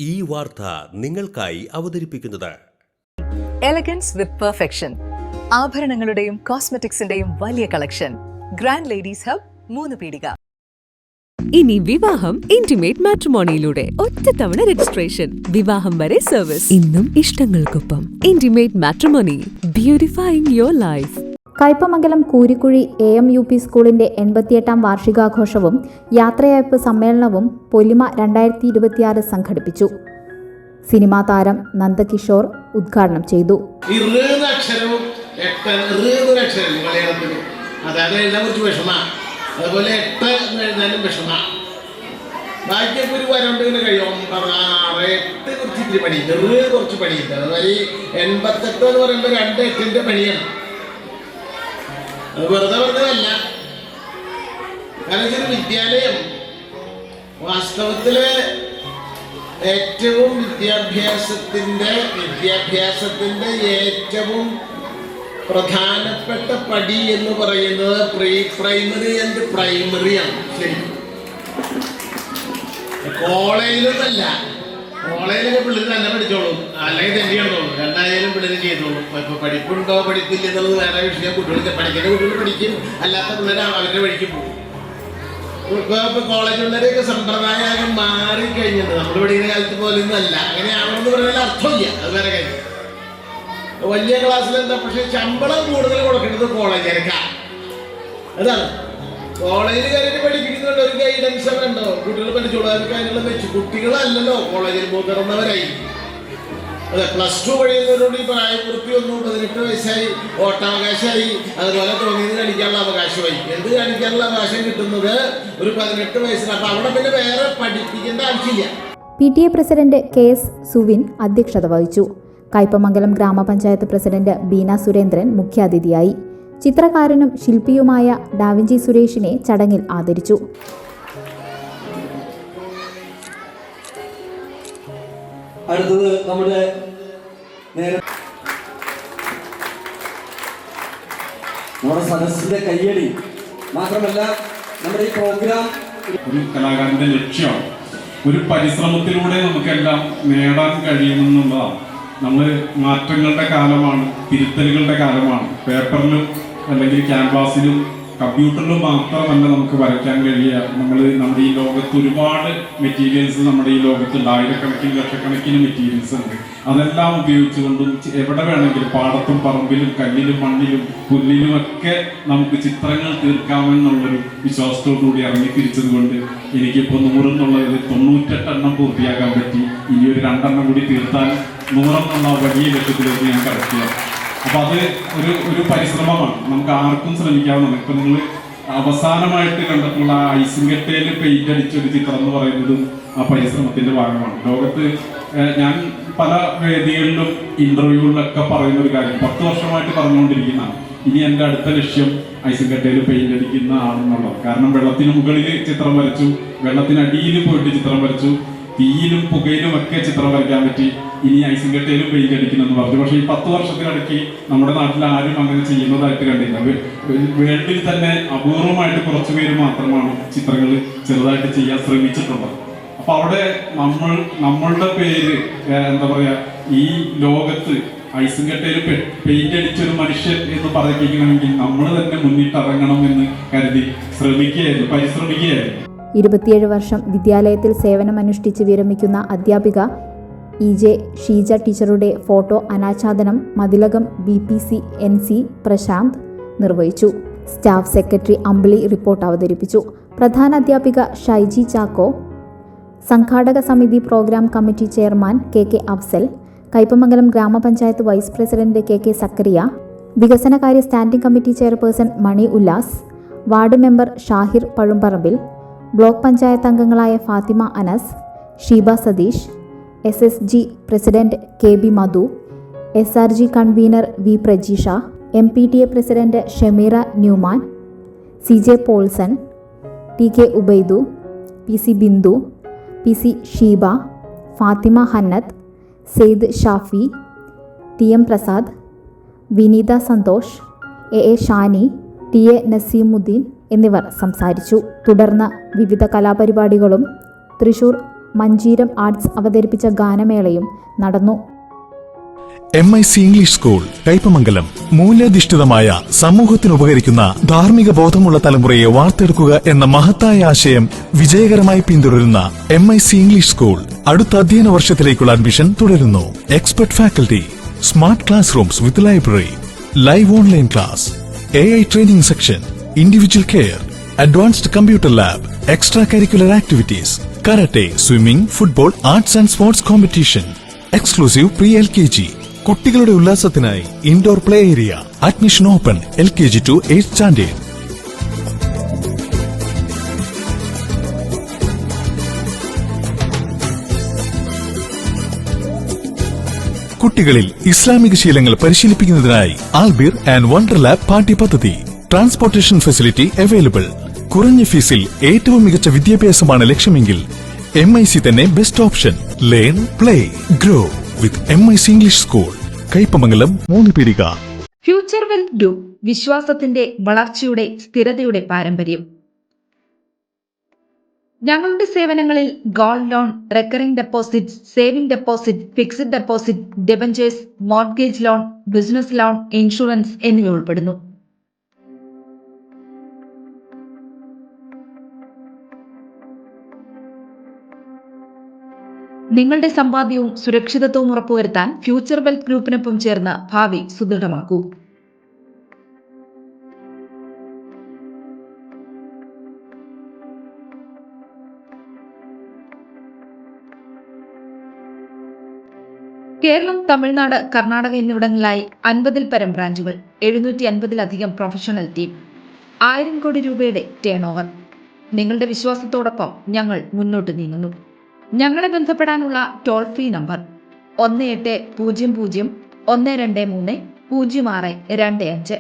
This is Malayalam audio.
ഈ വാർത്ത നിങ്ങൾക്കായി അവതരിപ്പിക്കുന്നത് എലഗൻസ് വിത്ത് പെർഫെക്ഷൻ, ആഭരണങ്ങളുടെയും കോസ്മെറ്റിക്സിന്റെയും വലിയ കളക്ഷൻ. ഗ്രാൻഡ് ലേഡീസ് ഹബ്, 3 പീടിക. ഇനി വിവാഹം ഇന്റിമേറ്റ് മാട്രിമോണിയിലൂടെ ഒറ്റത്തവണ രജിസ്ട്രേഷൻ, വിവാഹം വരെ സർവീസ്. ഇന്നും ഇഷ്ടങ്ങൾക്കൊപ്പം intimate matrimony, beautifying your life. Kaipamangalam Koorikkuzhi AMUP സ്കൂളിന്റെ 88ാം വാർഷികാഘോഷവും യാത്രയയപ്പ് സമ്മേളനവും പൊലിമ 2026 സംഘടിപ്പിച്ചു. സിനിമാ താരം നന്ദകിഷോർ ഉദ്ഘാടനം ചെയ്തു. അത് വെറുതെ പറഞ്ഞതല്ല. കാരണം വിദ്യാലയം വാസ്തവത്തില് ഏറ്റവും വിദ്യാഭ്യാസത്തിന്റെ ഏറ്റവും പ്രധാനപ്പെട്ട പടി എന്ന് പറയുന്നത് പ്രീ പ്രൈമറി ആൻഡ് പ്രൈമറിയാണ്. ശരി, കോളേജിലൊന്നല്ല. കോളേജിലൊക്കെ പിള്ളേർ തന്നെ പഠിച്ചോളും, അല്ലെങ്കിൽ തന്നെ ചെയ്യണോളൂ, രണ്ടായാലും പിള്ളേർ ചെയ്തോളും. ഇപ്പൊ പഠിപ്പുണ്ടോ പഠിപ്പില്ല എന്നുള്ളത് വേറെ വിഷയം. കുട്ടികൾ പഠിക്കുന്ന കുട്ടികൾ പഠിക്കും, അല്ലാത്ത പിള്ളേർ അവരുടെ വഴിക്ക് പോകും. ഇപ്പൊ കോളേജുള്ളവരെയൊക്കെ സമ്പ്രദായം മാറിക്കഴിഞ്ഞിട്ട് നമ്മൾ പഠിക്കുന്ന കാലത്ത് പോലെയൊന്നും അല്ല. അങ്ങനെയാണെന്ന് പറഞ്ഞാൽ അർത്ഥമില്ല, അത് വേറെ കാര്യം. വലിയ ക്ലാസ്സിലെന്താ, പക്ഷെ ശമ്പളം കൂടുതൽ കൊടുക്കേണ്ടത് കോളേജുകാർക്കാണ്. അതാണ് കോളേജിൽ കയറിയിട്ട് പഠിപ്പിക്കുന്നുണ്ട്, ഒരു ഗൈഡൻസ് വേണ്ടോ, കുട്ടികൾ പഠിച്ചോളൂ. അതിനുള്ള വെച്ച് കുട്ടികളല്ലല്ലോ കോളേജിൽ മുതിർന്നവരായി. അതെ, +2 കഴിയുന്നവരോട് ഈ പ്രായപൂർത്തി വന്നു, 18 വയസ്സായി, വോട്ടവകാശമായി, അതുപോലെ തോന്നിയത് കാണിക്കാനുള്ള അവകാശമായി. എന്ത് കാണിക്കാനുള്ള അവകാശം കിട്ടുന്നത് ഒരു 18 വയസ്സിന്. അപ്പൊ അവിടെ പിന്നെ വേറെ പഠിപ്പിക്കേണ്ട ആവശ്യമില്ല. PTA പ്രസിഡന്റ് KS സുവിൻ അധ്യക്ഷത വഹിച്ചു. കയ്പമംഗലം ഗ്രാമപഞ്ചായത്ത് പ്രസിഡന്റ് ബീന സുരേന്ദ്രൻ മുഖ്യാതിഥിയായി. ചിത്രകാരനും ശില്പിയുമായ ഡാവിഞ്ചി സുരേഷിനെ ചടങ്ങിൽ ആദരിച്ചു. അടുത്തത് നമ്മുടെ സദസ്സിന്റെ കയ്യടി മാത്രമല്ല, നമ്മുടെ ഈ പ്രോഗ്രാം ഒരു കലാകാരന്റെ ലക്ഷ്യമാണ്. ഒരു പരിശ്രമത്തിലൂടെ നമുക്കെല്ലാം നേടാൻ കഴിയുമെന്നുള്ളതാണ്. നമ്മൾ മാറ്റങ്ങളുടെ കാലമാണ്, തിരുത്തലുകളുടെ കാലമാണ്. പേപ്പറിലും അല്ലെങ്കിൽ ക്യാൻവാസിലും കമ്പ്യൂട്ടറിലും മാത്രമല്ല നമുക്ക് വരയ്ക്കാൻ കഴിയുക. നമ്മുടെ ഈ ലോകത്ത് ഒരുപാട് മെറ്റീരിയൽസ് നമ്മുടെ ഈ ലോകത്തുണ്ട്. ആയിരക്കണക്കിന് ലക്ഷക്കണക്കിന് മെറ്റീരിയൽസ് ഉണ്ട്. അതെല്ലാം ഉപയോഗിച്ചുകൊണ്ടും എവിടെ വേണമെങ്കിലും പാടത്തും പറമ്പിലും കല്ലിലും മണ്ണിലും പുല്ലിലും ഒക്കെ നമുക്ക് ചിത്രങ്ങൾ തീർക്കാമെന്നുള്ളൊരു വിശ്വാസത്തോടുകൂടി ഇറങ്ങി തിരിച്ചത് കൊണ്ട് എനിക്കിപ്പോൾ 100 എന്നുള്ളതിൽ 98 എണ്ണം പൂർത്തിയാക്കാൻ പറ്റി. ഇനി ഒരു 2 എണ്ണം കൂടി തീർത്താൽ 100 എന്നുള്ള വലിയ ലക്ഷ്യത്തിലേക്ക് ഞാൻ കടക്കുക. അപ്പൊ അത് ഒരു പരിശ്രമമാണ്, നമുക്ക് ആർക്കും ശ്രമിക്കാവുന്നതാണ്. ഇപ്പൊ നിങ്ങൾ അവസാനമായിട്ട് കണ്ടിട്ടുള്ള ഐസിങ്കട്ടയിൽ പെയിന്റ് അടിച്ചൊരു ചിത്രം എന്ന് പറയുന്നതും ആ പരിശ്രമത്തിന്റെ ഭാഗമാണ്. ലോകത്ത് ഞാൻ പല വേദികളിലും ഇന്റർവ്യൂകളിലൊക്കെ പറയുന്ന ഒരു കാര്യം 10 വർഷമായിട്ട് പറഞ്ഞുകൊണ്ടിരിക്കുന്നതാണ്. ഇനി എൻ്റെ അടുത്ത ലക്ഷ്യം ഐസിങ്കട്ടയിൽ പെയിന്റ് അടിക്കുന്ന ആണെന്നുള്ളത്. കാരണം വെള്ളത്തിന് മുകളിൽ ചിത്രം വരച്ചു, വെള്ളത്തിനടിയിൽ പോയിട്ട് ചിത്രം വരച്ചു, തീയിലും പുകയിലും ഒക്കെ ചിത്രം വരയ്ക്കാൻ പറ്റി. ഇനി ഐസിങ്കട്ടയിലും പെയിന്റ് അടിക്കുന്നെന്ന് പറഞ്ഞു. പക്ഷേ ഈ 10 വർഷത്തിനിടയ്ക്ക് നമ്മുടെ നാട്ടിൽ ആരും അങ്ങനെ ചെയ്യുന്നതായിട്ട് കണ്ടില്ല. വേൾഡിൽ തന്നെ അപൂർവമായിട്ട് കുറച്ചു പേര് മാത്രമാണ് ചിത്രങ്ങൾ ചെറുതായിട്ട് ചെയ്യാൻ ശ്രമിച്ചിട്ടുള്ളത്. അപ്പൊ അവിടെ നമ്മളുടെ പേര് എന്താ പറയാ, ഈ ലോകത്ത് ഐസിങ്കട്ടയിൽ പെയിന്റ് അടിച്ചൊരു മനുഷ്യൻ എന്ന് പറയിപ്പിക്കണമെങ്കിൽ നമ്മൾ തന്നെ മുന്നിട്ടിറങ്ങണം എന്ന് കരുതി പരിശ്രമിക്കുകയായിരുന്നു. 27 വർഷം വിദ്യാലയത്തിൽ സേവനമനുഷ്ഠിച്ച് വിരമിക്കുന്ന അധ്യാപിക EJ ഷീജ ടീച്ചറുടെ ഫോട്ടോ അനാച്ഛാദനം മതിലകം BPC NC പ്രശാന്ത് നിർവഹിച്ചു. സ്റ്റാഫ് സെക്രട്ടറി അമ്പിളി റിപ്പോർട്ട് അവതരിപ്പിച്ചു. പ്രധാന അധ്യാപിക ഷൈജി ചാക്കോ, സംഘാടക സമിതി program committee chairman KK Afsal, Kaipamangalam ഗ്രാമപഞ്ചായത്ത് വൈസ് പ്രസിഡന്റ് KK സക്കറിയ, വികസനകാര്യ standing committee chairperson Mani Ullas, ward member Shahir Pazhumparambil, block panchayat അംഗങ്ങളായ Fathima Anas, Sheeba Satheesh, SSG president KB Madhu, SRG convener V Prajeesha, MPTA president Shameera Newman, CJ Paulson, TK Ubaidu, PC Bindu, PC Sheeba, Fathima Hannath, Syed Shafi, TM Prasad, Vineetha Santhosh, AA Shani, TA Naseemuddin എന്നിവർ സംസാരിച്ചു. തുടർന്ന് വിവിധ കലാപരിപാടികളും തൃശൂർ മഞ്ചീരം ആർട്സ് അവതരിപ്പിച്ച ഗാനമേളയും നടന്നു. MIC ഇംഗ്ലീഷ് സ്കൂൾ കയ്പമംഗലം മൂല്യാധിഷ്ഠിതമായ സമൂഹത്തിനുപകരിക്കുന്ന ധാർമ്മിക ബോധമുള്ള തലമുറയെ വാർത്തെടുക്കുക എന്ന മഹത്തായ ആശയം വിജയകരമായി പിന്തുടരുന്ന MIC ഇംഗ്ലീഷ് സ്കൂൾ അടുത്ത അധ്യയന വർഷത്തിലേക്കുള്ള അഡ്മിഷൻ തുടരുന്നു. Expert faculty, smart class rooms with library, live online class, AI training section, individual care, advanced computer lab, extra curricular activities, karate, swimming, football, arts and sports competition, exclusive pre LKG, കുട്ടികളുടെ ഉല്ലാസത്തിനായി indoor play area, admission open LKG to 8th standard. കുട്ടികളിൽ ഇസ്ലാമിക ശീലങ്ങൾ പരിശീലിപ്പിക്കുന്നതിനായി ആൽബിർ ആൻഡ് വണ്ടർ ലാബ് പാഠ്യപദ്ധതി, ട്രാൻസ്പോർട്ടേഷൻ ഫെസിലിറ്റി അവൈലബിൾ. കുറഞ്ഞ ഫീസിൽ ഏറ്റവും മികച്ച വിദ്യാഭ്യാസമാണ് ലക്ഷ്യമെങ്കിൽ MIC തന്നെ best option. Learn, play, grow വിത്ത് MIC ഇംഗ്ലീഷ് സ്കൂൾ, കയ്പമംഗലം 3 പീടിക. ഫ്യൂച്ചർ വെൽത്ത് ഗ്രൂപ്പ്, വിശ്വാസത്തിന്റെ വളർച്ചയുടെ സ്ഥിരതയുടെ പാരമ്പര്യം. ഞങ്ങളുടെ സേവനങ്ങളിൽ gold loan, recurring deposit, saving deposit, fixed deposit, debentures, mortgage loan, business loan, insurance എന്നിവ ഉൾപ്പെടുന്നു. നിങ്ങളുടെ സമ്പാദ്യവും സുരക്ഷിതത്വവും ഉറപ്പുവരുത്താൻ ഫ്യൂച്ചർ വെൽത്ത് ഗ്രൂപ്പിനൊപ്പം ചേർന്ന് ഭാവി സുദൃഢമാക്കൂ. കേരളം, തമിഴ്നാട്, കർണാടക എന്നിവിടങ്ങളിലായി 50-ൽ പരം ബ്രാഞ്ചുകൾ, 750-ലധികം പ്രൊഫഷണൽ ടീം, 1000 കോടി രൂപയുടെ ടേൺ ഓവർ. നിങ്ങളുടെ വിശ്വാസത്തോടൊപ്പം ഞങ്ങൾ മുന്നോട്ട് നീങ്ങുന്നു. ഞങ്ങളെ ബന്ധപ്പെടാനുള്ള ടോൾ ഫ്രീ നമ്പർ 1800 123 0625.